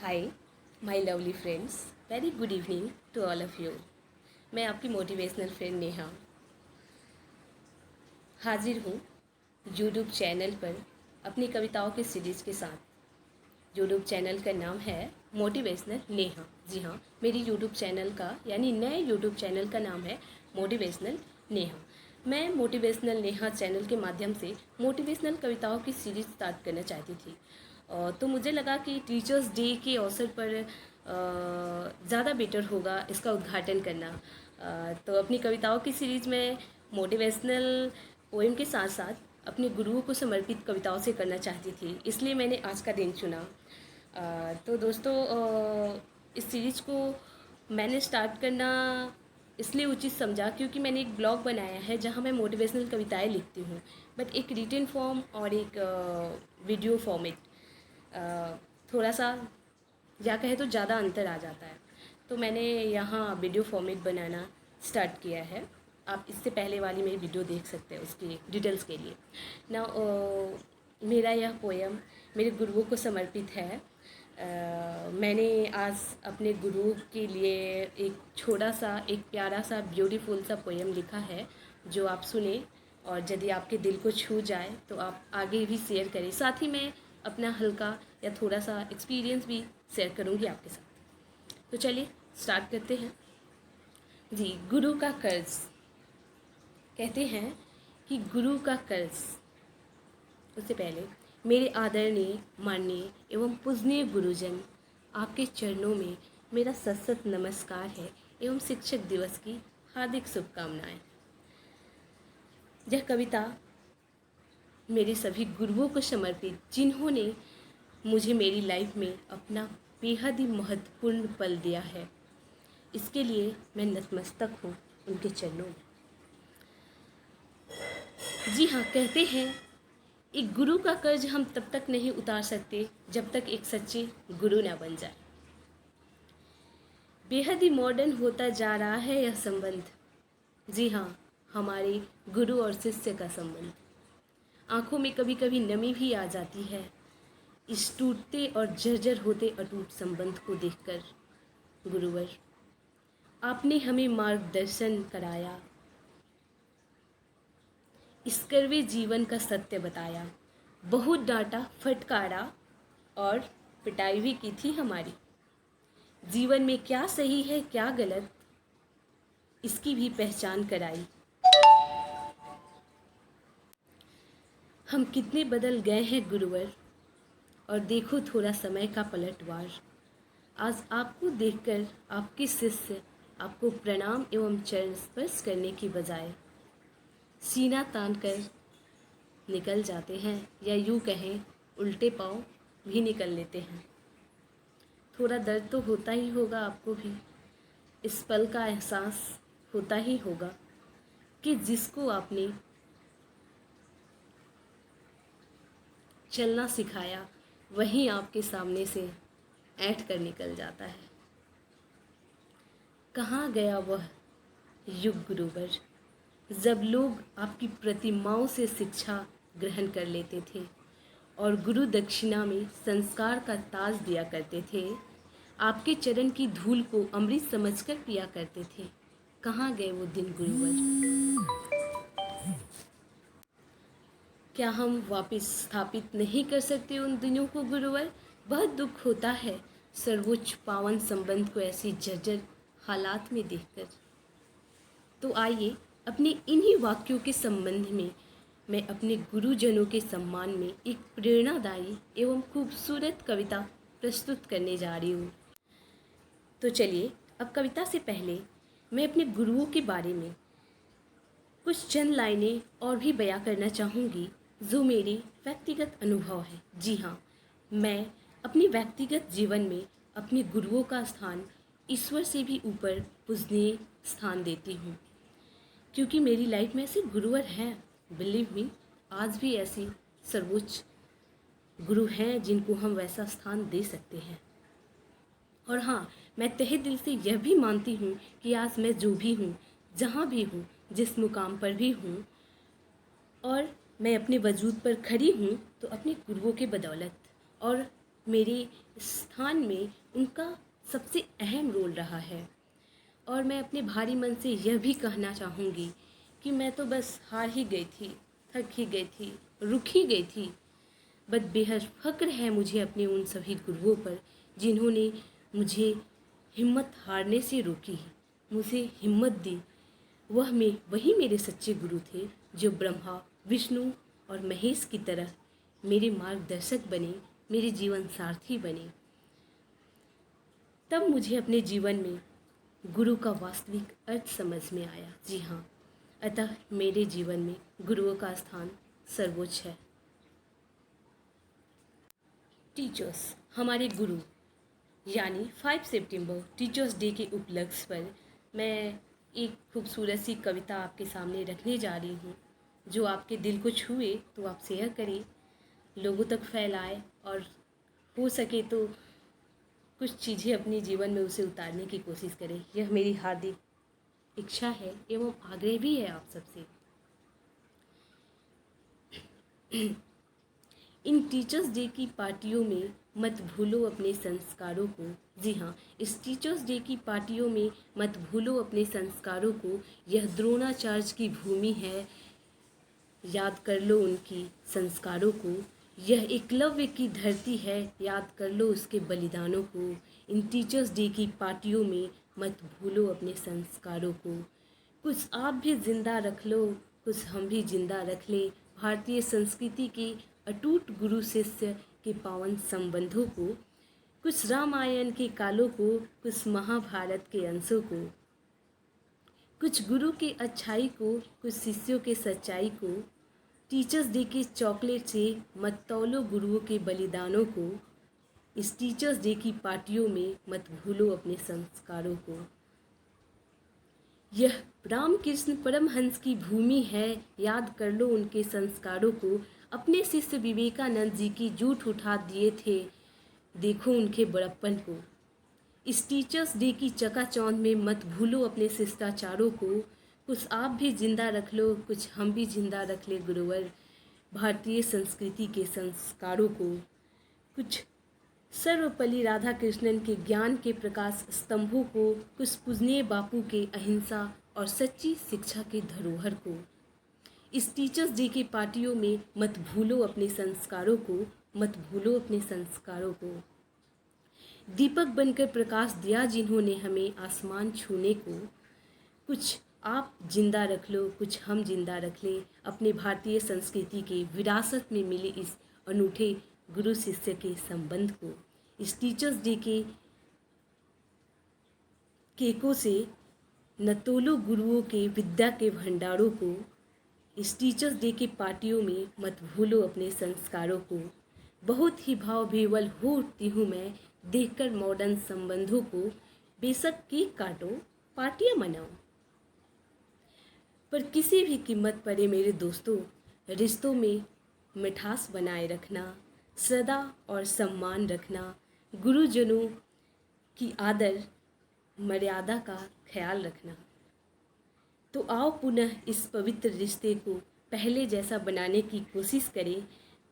Hi my lovely friends, very good evening to all of you. मैं आपकी motivational friend Neha हाजिर हूँ YouTube channel पर अपनी कविताओं की सीरीज़ के साथ। यूट्यूब चैनल का नाम है मोटिवेशनल नेहा। जी हाँ, मेरी यूट्यूब चैनल का यानी नए यूट्यूब चैनल का नाम है मोटिवेशनल नेहा। मैं मोटिवेशनल नेहा चैनल के माध्यम से मोटिवेशनल कविताओं की सीरीज़ स्टार्ट करना चाहती थी। तो मुझे लगा कि टीचर्स डे के अवसर पर ज़्यादा बेटर होगा इसका उद्घाटन करना। तो अपनी कविताओं की सीरीज़ में मोटिवेशनल पोएम के साथ साथ अपने गुरुओं को समर्पित कविताओं से करना चाहती थी, इसलिए मैंने आज का दिन चुना। तो दोस्तों, इस सीरीज़ को मैंने स्टार्ट करना इसलिए उचित समझा क्योंकि मैंने एक ब्लॉग बनाया है जहाँ मैं मोटिवेशनल कविताएं लिखती हूँ, बट एक रिटन फॉर्म और एक वीडियो फॉर्मेट थोड़ा सा या कहे तो ज़्यादा अंतर आ जाता है। तो मैंने यहाँ वीडियो फॉर्मेट बनाना स्टार्ट किया है। आप इससे पहले वाली मेरी वीडियो देख सकते हैं उसकी डिटेल्स के लिए ना। मेरा यह पोएम मेरे गुरुओं को समर्पित है। मैंने आज अपने गुरु के लिए एक छोटा सा, एक प्यारा सा, ब्यूटीफुल सा पोएम लिखा है जो आप सुने, और यदि आपके दिल को छू जाए तो आप आगे भी शेयर करें। साथ ही मैं अपना हल्का या थोड़ा सा एक्सपीरियंस भी शेयर करूँगी आपके साथ। तो चलिए स्टार्ट करते हैं। जी, गुरु का कर्ज। कहते हैं कि गुरु का कर्ज। उससे पहले मेरे आदरणीय, माननीय एवं पूजनीय गुरुजन, आपके चरणों में मेरा सशक्त नमस्कार है एवं शिक्षक दिवस की हार्दिक शुभकामनाएं। यह कविता मेरे सभी गुरुओं को समर्पित, जिन्होंने मुझे मेरी लाइफ में अपना बेहद ही महत्वपूर्ण पल दिया है। इसके लिए मैं नतमस्तक हूँ उनके चरणों में। जी हाँ, कहते हैं एक गुरु का कर्ज हम तब तक नहीं उतार सकते जब तक एक सच्चे गुरु ना बन जाए। बेहद ही मॉडर्न होता जा रहा है यह संबंध। जी हाँ, हमारे गुरु और शिष्य का संबंध। आंखों में कभी कभी नमी भी आ जाती है इस टूटते और जर्जर होते अटूट संबंध को देखकर। गुरुवर, आपने हमें मार्गदर्शन कराया, इस कड़वे जीवन का सत्य बताया, बहुत डांटा, फटकारा और पिटाई भी की थी हमारी। जीवन में क्या सही है क्या गलत, इसकी भी पहचान कराई। हम कितने बदल गए हैं गुरुवर, और देखो थोड़ा समय का पलटवार। आज आपको देखकर आपके शिष्य आपको प्रणाम एवं चरण स्पर्श करने की बजाय सीना तान कर निकल जाते हैं, या यूँ कहें उल्टे पाँव भी निकल लेते हैं। थोड़ा दर्द तो होता ही होगा आपको भी, इस पल का एहसास होता ही होगा कि जिसको आपने चलना सिखाया वहीं आपके सामने से ऐंठ कर निकल जाता है। कहाँ गया वह युग गुरुवर, जब लोग आपकी प्रतिमाओं से शिक्षा ग्रहण कर लेते थे और गुरु दक्षिणा में संस्कार का ताज दिया करते थे, आपके चरण की धूल को अमृत समझकर पिया करते थे। कहाँ गए वो दिन गुरुवर? क्या हम वापस स्थापित नहीं कर सकते उन दिनों को गुरुवर? बहुत दुख होता है सर्वोच्च पावन संबंध को ऐसी जर्जर हालात में देखकर। तो आइए अपने इन्हीं वाक्यों के संबंध में मैं अपने गुरुजनों के सम्मान में एक प्रेरणादायी एवं खूबसूरत कविता प्रस्तुत करने जा रही हूँ। तो चलिए, अब कविता से पहले मैं अपने गुरुओं के बारे में कुछ चंद लाइनें और भी बयां करना चाहूँगी जो मेरी व्यक्तिगत अनुभव है। जी हाँ, मैं अपनी व्यक्तिगत जीवन में अपने गुरुओं का स्थान ईश्वर से भी ऊपर पूजनीय स्थान देती हूँ, क्योंकि मेरी लाइफ में ऐसे गुरुवर हैं, बिलीव मी, आज भी ऐसी सर्वोच्च गुरु हैं जिनको हम वैसा स्थान दे सकते हैं। और हाँ, मैं तहे दिल से यह भी मानती हूँ कि आज मैं जो भी हूँ, जहाँ भी हूँ, जिस मुकाम पर भी हूँ, और मैं अपने वजूद पर खड़ी हूँ, तो अपने गुरुओं के बदौलत और मेरे स्थान में उनका सबसे अहम रोल रहा है। और मैं अपने भारी मन से यह भी कहना चाहूँगी कि मैं तो बस हार ही गई थी, थक ही गई थी, रुक ही गई थी। बट बेहद फ़क्र है मुझे अपने उन सभी गुरुओं पर जिन्होंने मुझे हिम्मत हारने से रोकी, मुझे हिम्मत दी। वही मेरे सच्चे गुरु थे जो ब्रह्मा, विष्णु और महेश की तरह मेरे मार्गदर्शक बने, मेरे जीवन सारथी बने। तब मुझे अपने जीवन में गुरु का वास्तविक अर्थ समझ में आया। जी हाँ, अतः मेरे जीवन में गुरुओं का स्थान सर्वोच्च है। टीचर्स, हमारे गुरु, यानी 5 सितंबर टीचर्स डे के उपलक्ष्य पर मैं एक खूबसूरत सी कविता आपके सामने रखने जा रही हूँ, जो आपके दिल को छुए तो आप शेयर करें, लोगों तक फैलाएं और हो सके तो कुछ चीज़ें अपने जीवन में उसे उतारने की कोशिश करें। यह मेरी हार्दिक इच्छा है एवं आग्रह भी है आप सबसे। इन टीचर्स डे की पार्टियों में मत भूलो अपने संस्कारों को। जी हाँ, इस टीचर्स डे की पार्टियों में मत भूलो अपने संस्कारों को। यह द्रोणाचार्य की भूमि है, याद कर लो उनकी संस्कारों को। यह एकलव्य की धरती है, याद कर लो उसके बलिदानों को। इन टीचर्स डे की पार्टियों में मत भूलो अपने संस्कारों को। कुछ आप भी जिंदा रख लो, कुछ हम भी जिंदा रख ले भारतीय संस्कृति के अटूट गुरु शिष्य के पावन संबंधों को। कुछ रामायण के कालों को, कुछ महाभारत के अंशों को, कुछ गुरु के अच्छाई को, कुछ शिष्यों के सच्चाई को। टीचर्स डे के चॉकलेट से मत तौलो गुरुओं के बलिदानों को। इस टीचर्स डे की पार्टियों में मत भूलो अपने संस्कारों को। यह रामकृष्ण परमहंस की भूमि है, याद कर लो उनके संस्कारों को। अपने शिष्य विवेकानंद जी की जूठ उठा दिए थे, देखो उनके बड़प्पन को। इस टीचर्स डे की चकाचौंध में मत भूलो अपने शिष्टाचारों को। कुछ आप भी जिंदा रख लो, कुछ हम भी जिंदा रख ले गुरुवर भारतीय संस्कृति के संस्कारों को। कुछ सर्वपल्ली राधा कृष्णन के ज्ञान के प्रकाश स्तंभों को, कुछ पूजनीय बापू के अहिंसा और सच्ची शिक्षा के धरोहर को। इस टीचर्स डे की पार्टियों में मत भूलो अपने संस्कारों को, मत भूलो अपने संस्कारों को। दीपक बनकर प्रकाश दिया जिन्होंने हमें आसमान छूने को। कुछ आप जिंदा रख लो, कुछ हम जिंदा रख ले अपने भारतीय संस्कृति के विरासत में मिले इस अनूठे गुरु शिष्य के संबंध को। इस टीचर्स डे के केकों से न तोलो गुरुओं के विद्या के भंडारों को। इस टीचर्स डे की पार्टियों में मत भूलो अपने संस्कारों को। बहुत ही भाव विह्वल हो उठती हूँ मैं देखकर मॉडर्न संबंधों को। बेशक केक काटो, पार्टियाँ मनाओ, पर किसी भी कीमत पर मेरे दोस्तों रिश्तों में मिठास बनाए रखना, श्रद्धा और सम्मान रखना, गुरुजनों की आदर मर्यादा का ख्याल रखना। तो आओ पुनः इस पवित्र रिश्ते को पहले जैसा बनाने की कोशिश करें।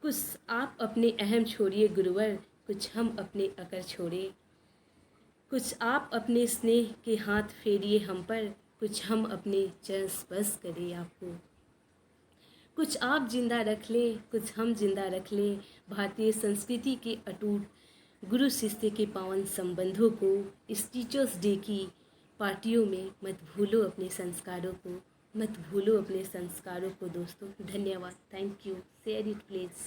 कुछ आप अपने अहम छोड़िए गुरुवर, कुछ हम अपने अकर छोड़े। कुछ आप अपने स्नेह के हाथ फेरिए हम पर, कुछ हम अपने चरण स्पर्श करें आपको। कुछ आप जिंदा रख ले, कुछ हम जिंदा रख ले भारतीय संस्कृति के अटूट गुरु शिष्य के पावन संबंधों को। इस टीचर्स डे की पार्टियों में मत भूलो अपने संस्कारों को, मत भूलो अपने संस्कारों को दोस्तों। धन्यवाद, thank you, share it please.